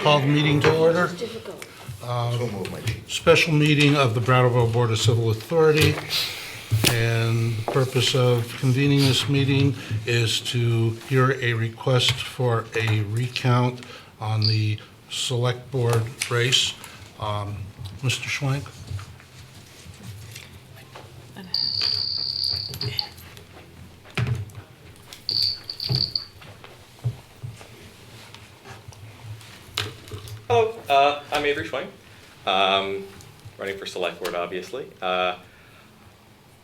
Call the meeting to order. Special meeting of the Brattleboro Board of Civil Authority. And the purpose of convening this meeting is to hear a request for a recount on the select board race. Mr. Schwenk? Hello, I'm Avery Schwenk, running for Selectboard, obviously. I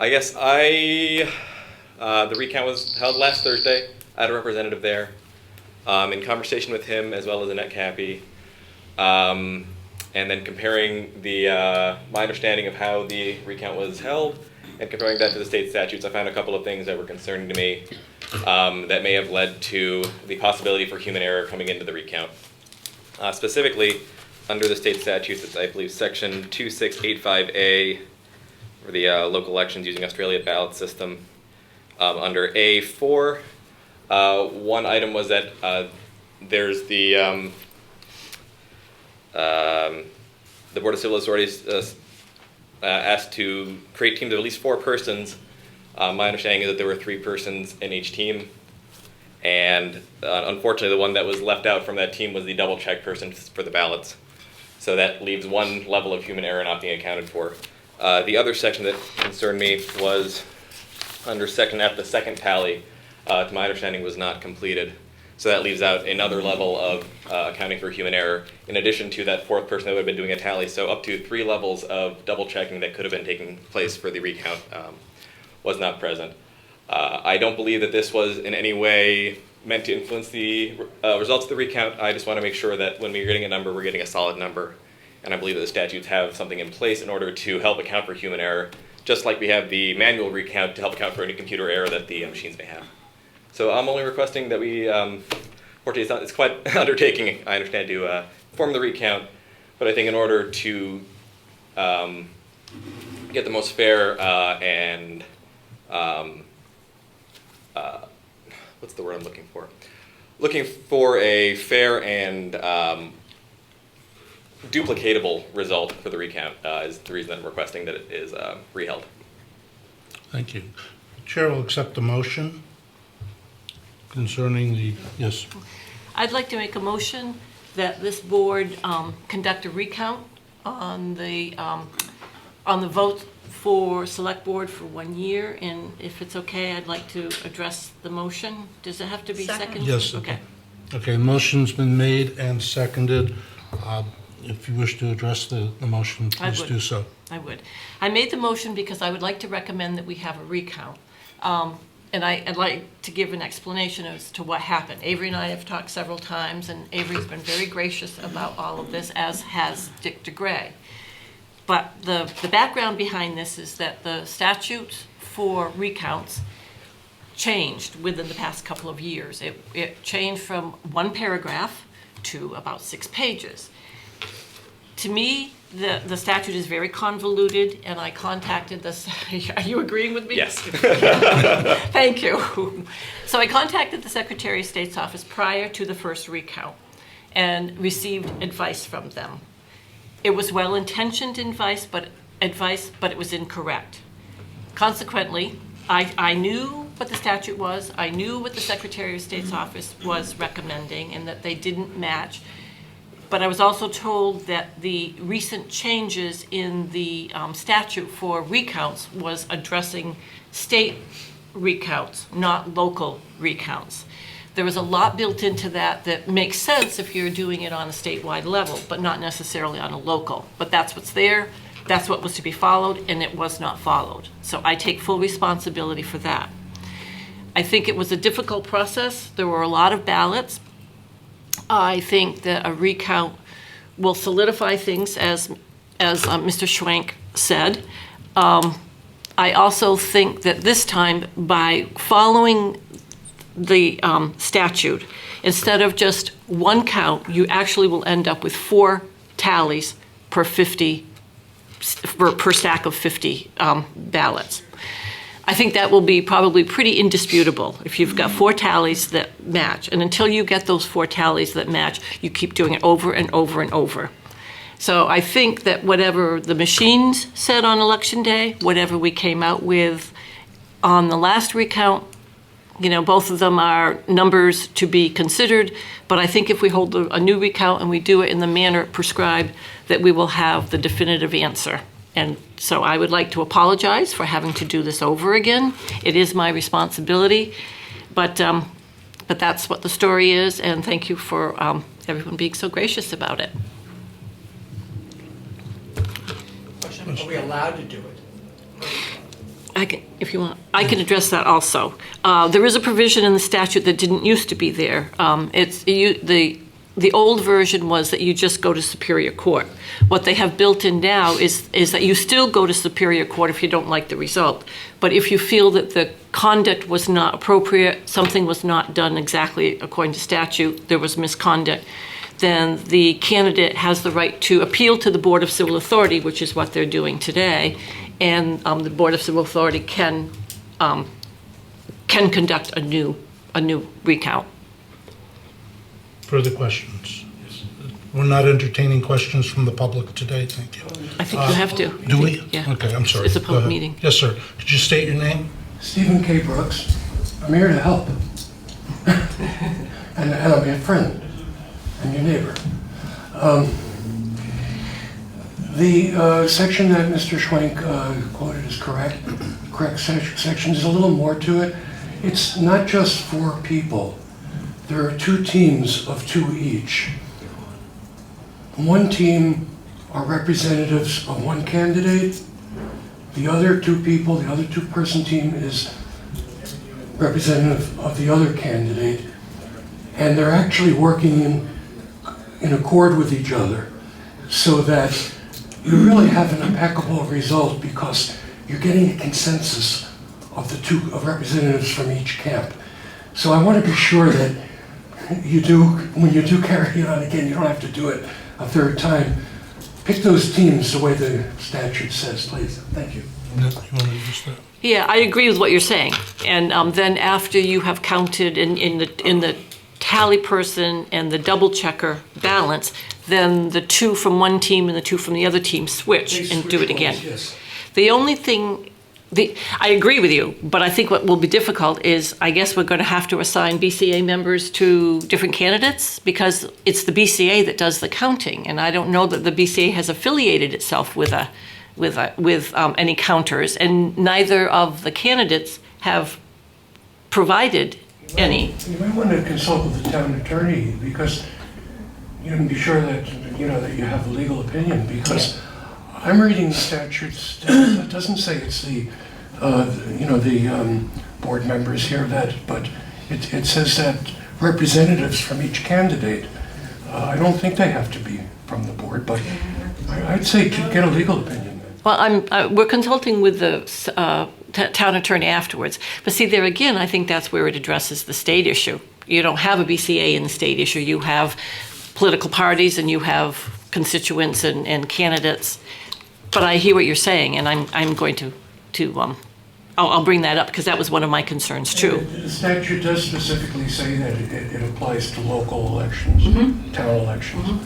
guess the recount was held last Thursday. I had a representative there. In conversation with him as well as Annette Cappy, and then comparing my understanding of how the recount was held and comparing that to the state statutes, I found a couple of things that were concerning to me that may have led to the possibility for human error coming into the recount. Specifically, under the state statutes, it's, I believe, section 2685A for the local elections using Australia ballot system. Under A4, one item was that there's the Board of Civil Authorities asked to create teams of at least 4 persons. My understanding is that there were 3 persons in each team. And unfortunately, the one that was left out from that team was the double check person for the ballots. So that leaves one level of human error not being accounted for. The other section that concerned me was under section F, the second tally, to my understanding, was not completed. So that leaves out another level of accounting for human error, in addition to that 4th person that would have been doing a tally. So up to 3 levels of double checking that could have been taking place for the recount was not present. I don't believe that this was in any way meant to influence the results of the recount. I just want to make sure that when we're getting a number, we're getting a solid number. And I believe that the statutes have something in place in order to help account for human error, just like we have the manual recount to help account for any computer error that the machines may have. So I'm only requesting that we, fortunately it's quite an undertaking, I understand, to form the recount, but I think in order to get the most fair and what's the word I'm looking for? Looking for a fair and duplicatable result for the recount is the reason that I'm requesting that it is reheld. Thank you. Chair will accept the motion concerning the, yes. I'd like to make a motion that this board conduct a recount on the vote for select board for 1 year, and if it's okay, I'd like to address the motion. Does it have to be seconded? Yes. Okay. Okay, motion's been made and seconded. If you wish to address the motion, please do so. I would. I made the motion because I would like to recommend that we have a recount. And I'd like to give an explanation as to what happened. Avery and I have talked several times, and Avery's been very gracious about all of this, as has Dick DeGray. But the background behind this is that the statute for recounts changed within the past couple of years. It changed from 1 paragraph to about 6 pages. To me, the statute is very convoluted, and I contacted this. Are you agreeing with me? Yes. Thank you. So I contacted the Secretary of State's office prior to the first recount and received advice from them. It was well-intentioned advice, but it was incorrect. Consequently, I knew what the statute was. I knew what the Secretary of State's office was recommending, and that they didn't match. But I was also told that the recent changes in the statute for recounts was addressing state recounts, not local recounts. There was a lot built into that makes sense if you're doing it on a statewide level, but not necessarily on a local. But that's what's there, that's what was to be followed, and it was not followed. So I take full responsibility for that. I think it was a difficult process. There were a lot of ballots. I think that a recount will solidify things, as Mr. Schwenk said. I also think that this time, by following the statute, instead of just 1 count, you actually will end up with 4 tallies per 50 per stack of 50 ballots. I think that will be probably pretty indisputable if you've got 4 tallies that match. And until you get those 4 tallies that match, you keep doing it over and over and over. So I think that whatever the machines said on Election Day, whatever we came out with on the last recount, both of them are numbers to be considered. But I think if we hold a new recount and we do it in the manner prescribed, that we will have the definitive answer. And so I would like to apologize for having to do this over again. It is my responsibility, but that's what the story is, and thank you for everyone being so gracious about it. Are we allowed to do it? I can, if you want, I can address that also. There is a provision in the statute that didn't used to be there. The old version was that you just go to Superior Court. What they have built in now is that you still go to Superior Court if you don't like the result. But if you feel that the conduct was not appropriate, something was not done exactly according to statute, there was misconduct, then the candidate has the right to appeal to the Board of Civil Authority, which is what they're doing today. And the Board of Civil Authority can conduct a new recount. Further questions? We're not entertaining questions from the public today, thank you. I think you have to. Do we? Yeah. Okay, I'm sorry. It's a Go public ahead. meeting. Yes, sir. Could you state your name? Stephen K. Brooks. I'm here to help. and I'll be a friend and your neighbor. The section that Mr. Schwenk quoted is correct. Correct section. There's a little more to it. It's not just 4 people. There are 2 teams of 2 each. One team are representatives of one candidate. The other 2 people, the other 2-person team is representative of the other candidate. And they're actually working in accord with each other so that you really have an impeccable result because you're getting a consensus of the 2 representatives from each camp. So I want to be sure that you do, when you do carry it on again, you don't have to do it a 3rd time. Pick those teams the way the statute says, please. Thank you. You want to use that? Yeah, I agree with what you're saying. And then after you have counted in the tally person and the double checker balance, then the 2 from one team and the 2 from the other team switch and do it again. Yes. The only thing, I agree with you, but I think what will be difficult is, I guess we're going to have to assign BCA members to different candidates because it's the BCA that does the counting, and I don't know that the BCA has affiliated itself with any counters, and neither of the candidates have provided any. You might want to consult with the town attorney because you can be sure that that you have a legal opinion because I'm reading the statutes. It doesn't say it's the board members here but it says that representatives from each candidate. I don't think they have to be from the board, but I'd say to get a legal opinion. Well, we're consulting with the town attorney afterwards. But see, there again, I think that's where it addresses the state issue. You don't have a BCA in the state issue. You have political parties and you have constituents and candidates. But I hear what you're saying, and I'm going to I'll bring that up because that was one of my concerns too. The statute does specifically say that it applies to local elections, town elections.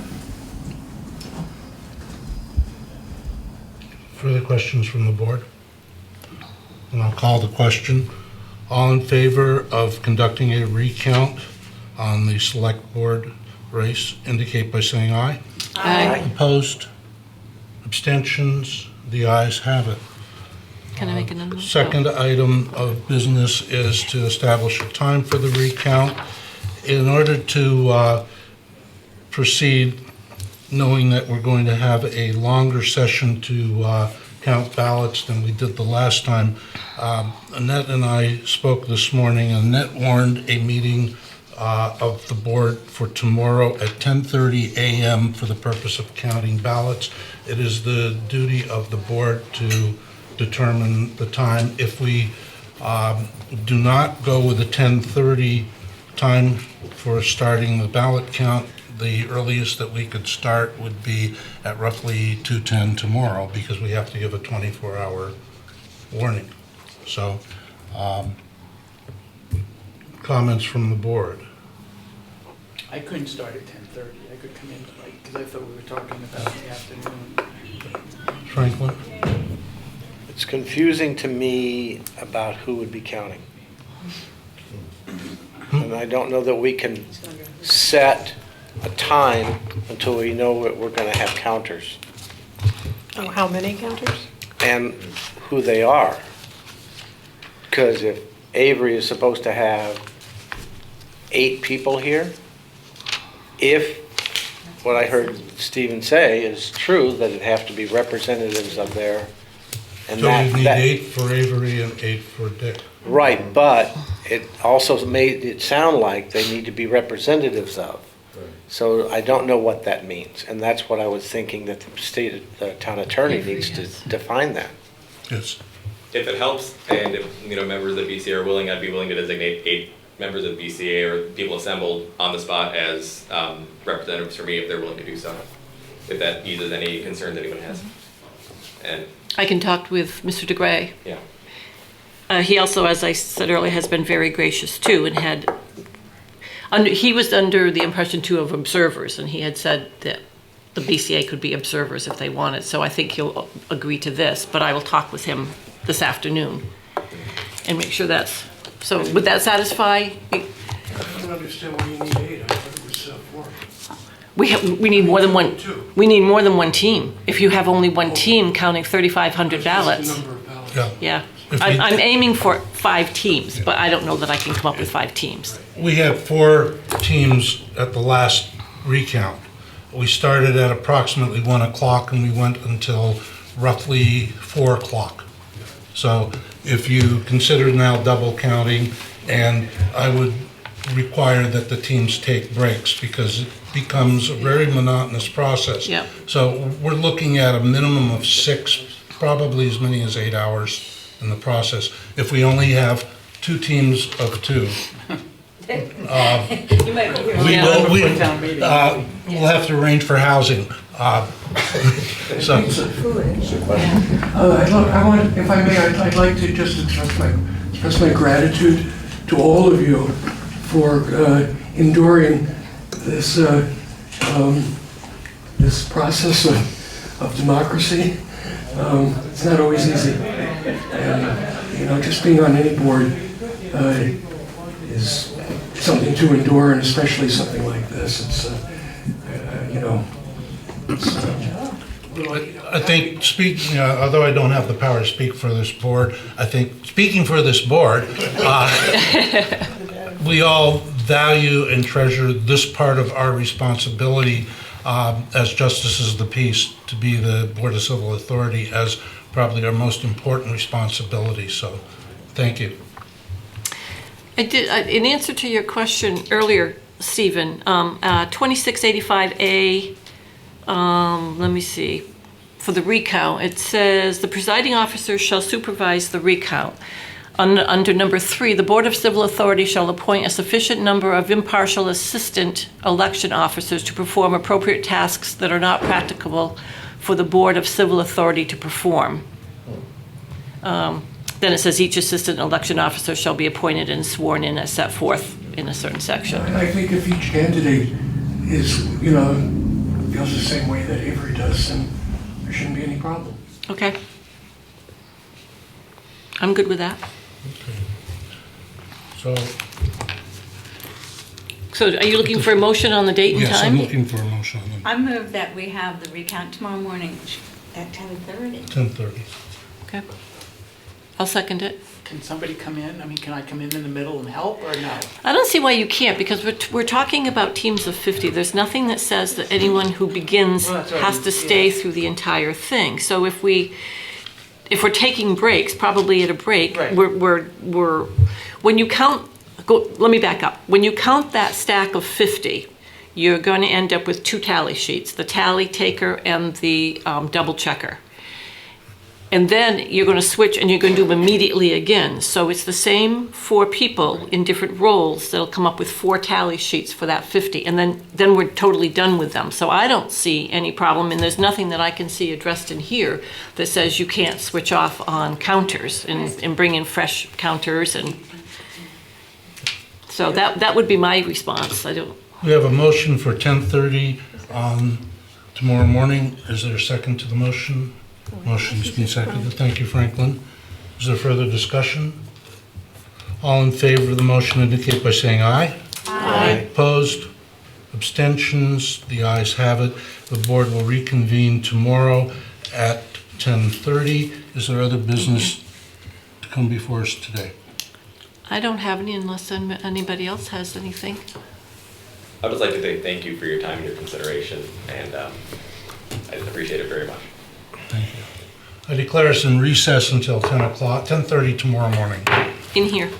Further questions from the board? And I'll call the question. All in favor of conducting a recount on the select board race indicate by saying aye. Aye. Opposed? Abstentions? The ayes have it. Can I make another one? Second item of business is to establish a time for the recount. In order to proceed, knowing that we're going to have a longer session to count ballots than we did the last time, Annette and I spoke this morning. Annette warned a meeting of the board for tomorrow at 10:30 a.m. for the purpose of counting ballots. It is the duty of the board to determine the time. If we do not go with the 10:30 time for starting the ballot count, the earliest that we could start would be at roughly 2:10 tomorrow, because we have to give a 24-hour warning. So, comments from the board? I couldn't start at 10:30. I could come in, because I thought we were talking about the afternoon. Franklin? It's confusing to me about who would be counting. And I don't know that we can set a time until we know that we're going to have counters Oh, how many counters? and who they are. Because if Avery is supposed to have 8 people here, if what I heard Stephen say is true, that it have to be representatives of their, and So you need that 8 for Avery and 8 for Dick. right, but it also made it sound like they need to be representatives of. So I don't know what that means, and that's what I was thinking that the town attorney Avery, needs to yes. define that. Yes. If it helps, and if, members of the BCA are willing, I'd be willing to designate 8 members of the BCA or people assembled on the spot as representatives for me, if they're willing to do so. If that eases any concerns anyone has. And, I can talk with Mr. DeGray. yeah. He also, as I said earlier, has been very gracious too, and he was under the impression too of observers, and he had said that the BCA could be observers if they wanted, so I think he'll agree to this, but I will talk with him this afternoon and make sure that's, so would that satisfy? I don't understand why you need 8. I thought it was 4. We need more than one, Two. we need more than one team. If you have only one team counting 3,500 That's the ballots. number of ballots. Yeah. Yeah, If we- I'm aiming for 5 teams, but I don't know that I can come up with 5 teams. We had 4 teams at the last recount. We started at approximately 1 o'clock and we went until roughly 4 o'clock. So if you consider now double counting, and I would require that the teams take breaks because it becomes a very monotonous process. Yep. So we're looking at a minimum of 6, probably as many as 8 hours in the process. If we only have 2 teams of 2, You might be we here. will, Before town meeting. we'll have to arrange for housing. So, I want, if I may, I'd like to just express my gratitude to all of you for enduring this this process of democracy. It's not always easy, and just being on any board is something to endure, and especially something like this. It's I think although I don't have the power to speak for this board, I think speaking for this board, we all value and treasure this part of our responsibility as justices of the peace to be the Board of Civil Authority as probably our most important responsibility. So, thank you. I did, in answer to your question earlier, Stephen, 2685A, let me see, for the recount, it says, the presiding officer shall supervise the recount. Under number 3, the Board of Civil Authority shall appoint a sufficient number of impartial assistant election officers to perform appropriate tasks that are not practicable for the Board of Civil Authority to perform. Then it says each assistant election officer shall be appointed and sworn in as set forth in a certain section. I think if each candidate is, feels the same way that Avery does, then there shouldn't be any problem. Okay. I'm good with that. So, So are you looking for a motion on the date and yes, time? I'm looking for a motion on I move that we have the recount tomorrow morning at 10:30. 10:30. Okay. I'll second it. Can somebody come in? I mean, can I come in the middle and help, or no? I don't see why you can't, because we're talking about teams of 50. There's nothing that says that anyone who begins Well, that's right. has to stay Yeah. through the entire thing. So if we're taking breaks, probably at a break, Right. we're when you count, let me back up. When you count that stack of 50, you're going to end up with 2 tally sheets, the tally taker and the double checker. And then you're going to switch and you're going to do them immediately again. So it's the same 4 people in different roles that'll come up with 4 tally sheets for that 50. And then we're totally done with them. So I don't see any problem. And there's nothing that I can see addressed in here that says you can't switch off on counters and bring in fresh counters. And so that would be my response. We have a motion for 10:30 on tomorrow morning. Is there a second to the motion? Motion's been seconded. Thank you, Franklin. Is there further discussion? All in favor of the motion indicate by saying aye. Aye. Opposed? Abstentions? The ayes have it. The board will reconvene tomorrow at 10:30. Is there other business to come before us today? I don't have any unless anybody else has anything. I'd just like to say thank you for your time and your consideration, and I just appreciate it very much. Thank you. I declare us in recess until 10 o'clock, 10:30 tomorrow morning. In here.